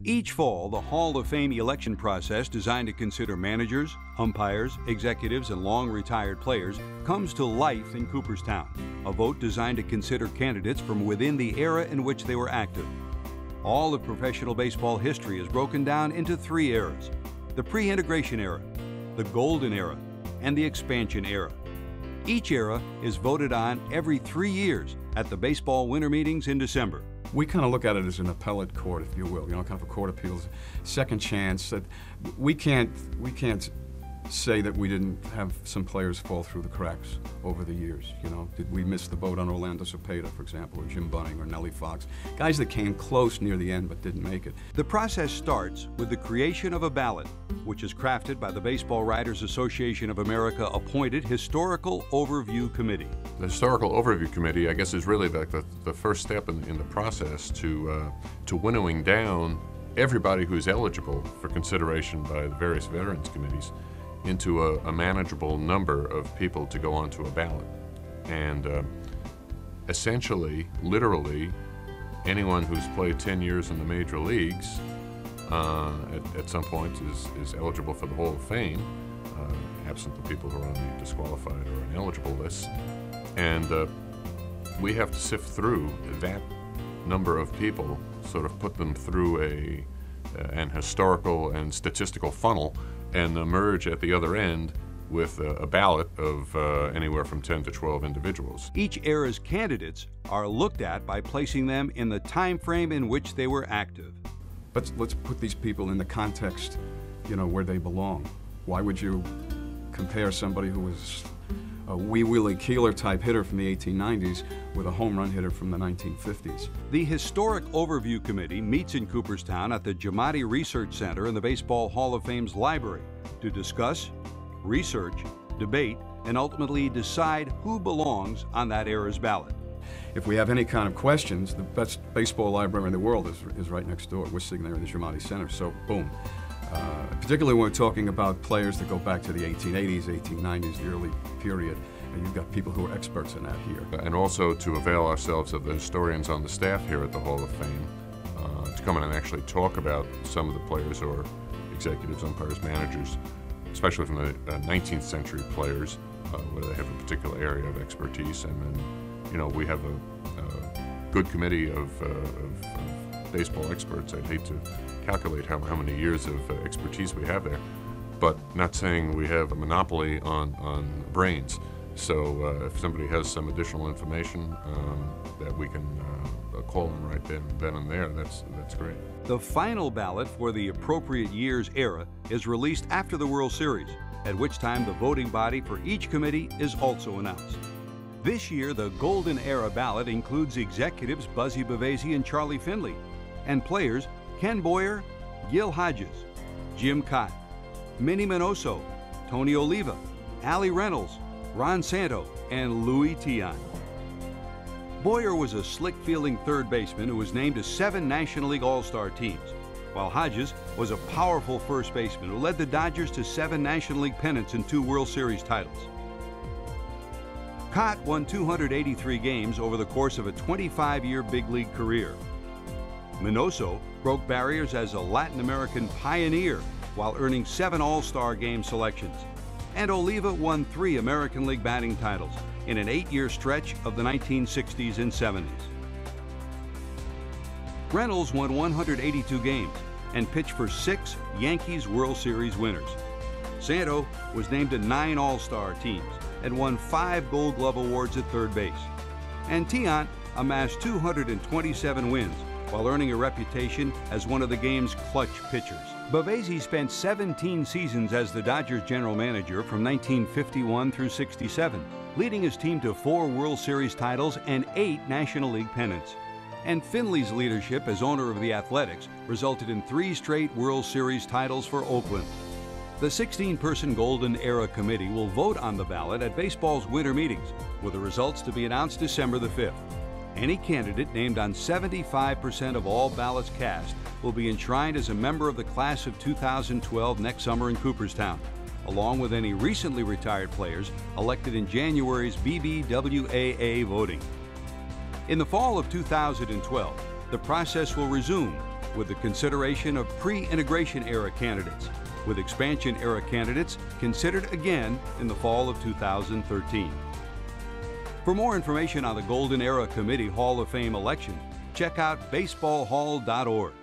Each fall, the Hall of Fame election process, designed to consider managers, umpires, executives, and long-retired players, comes to life in Cooperstown, a vote designed to consider candidates from within the era in which they were active. All of professional baseball history is broken down into three eras: the pre-integration era, the Golden Era, and the expansion era. Each era is voted on every 3 years at the baseball winter meetings in December. We kind of look at it as an appellate court, if you will, kind of a court of appeals, second chance. That we can't say that we didn't have some players fall through the cracks over the years. Did we miss the boat on Orlando Cepeda, for example, or Jim Bunning, or Nellie Fox? Guys that came close near the end but didn't make it. The process starts with the creation of a ballot, which is crafted by the Baseball Writers Association of America appointed Historical Overview Committee. The Historical Overview Committee, I guess, is really like the first step in the process to winnowing down everybody who's eligible for consideration by the various veterans committees into a manageable number of people to go onto a ballot. And essentially, literally, anyone who's played 10 years in the major leagues at some point is eligible for the Hall of Fame, absent the people who are on the disqualified or ineligible lists. And we have to sift through that number of people, sort of put them through an historical and statistical funnel, and emerge at the other end with a ballot of anywhere from 10 to 12 individuals. Each era's candidates are looked at by placing them in the time frame in which they were active. Let's put these people in the context, where they belong. Why would you compare somebody who was a Wee Willie Keeler type hitter from the 1890s with a home run hitter from the 1950s? The Historic Overview Committee meets in Cooperstown at the Giamatti Research Center in the Baseball Hall of Fame's library to discuss, research, debate, and ultimately decide who belongs on that era's ballot. If we have any kind of questions, the best baseball library in the world is right next door. We're sitting there in the Giamatti Center, so boom. Particularly when we're talking about players that go back to the 1880s, 1890s, the early period, and you've got people who are experts in that here. And also to avail ourselves of the historians on the staff here at the Hall of Fame to come in and actually talk about some of the players or executives, umpires, managers, especially from the 19th century players, where they have a particular area of expertise. And then, we have a good committee of baseball experts. I'd hate to calculate how many years of expertise we have there, but not saying we have a monopoly on brains. So if somebody has some additional information that we can call them right then and there, that's great. The final ballot for the appropriate year's era is released after the World Series, at which time the voting body for each committee is also announced. This year, the Golden Era Ballot includes executives Buzzy Bavasi and Charlie Finley, and players Ken Boyer, Gil Hodges, Jim Cott, Minnie Minoso, Tony Oliva, Allie Reynolds, Ron Santo, and Louis Tiant. Boyer was a slick-fielding third baseman who was named to 7 National League All-Star teams, while Hodges was a powerful first baseman who led the Dodgers to 7 National League pennants and 2 World Series titles. Cott won 283 games over the course of a 25-year big league career. Minoso broke barriers as a Latin American pioneer while earning 7 All-Star Game selections. And Oliva won 3 American League batting titles in an 8-year stretch of the 1960s and 70s. Reynolds won 182 games and pitched for 6 Yankees World Series winners. Santo was named to 9 All-Star teams and won 5 Gold Glove awards at third base. And Tiant amassed 227 wins while earning a reputation as one of the game's clutch pitchers. Bavasi spent 17 seasons as the Dodgers general manager from 1951 through 67, leading his team to 4 World Series titles and 8 National League pennants. And Finley's leadership as owner of the Athletics resulted in 3 straight World Series titles for Oakland. The 16-person Golden Era Committee will vote on the ballot at baseball's winter meetings, with the results to be announced December the 5th. Any candidate named on 75% of all ballots cast will be enshrined as a member of the class of 2012 next summer in Cooperstown, along with any recently retired players elected in January's BBWAA voting. In the fall of 2012, the process will resume with the consideration of pre-integration era candidates, with expansion era candidates considered again in the fall of 2013. For more information on the Golden Era Committee Hall of Fame election, check out baseballhall.org.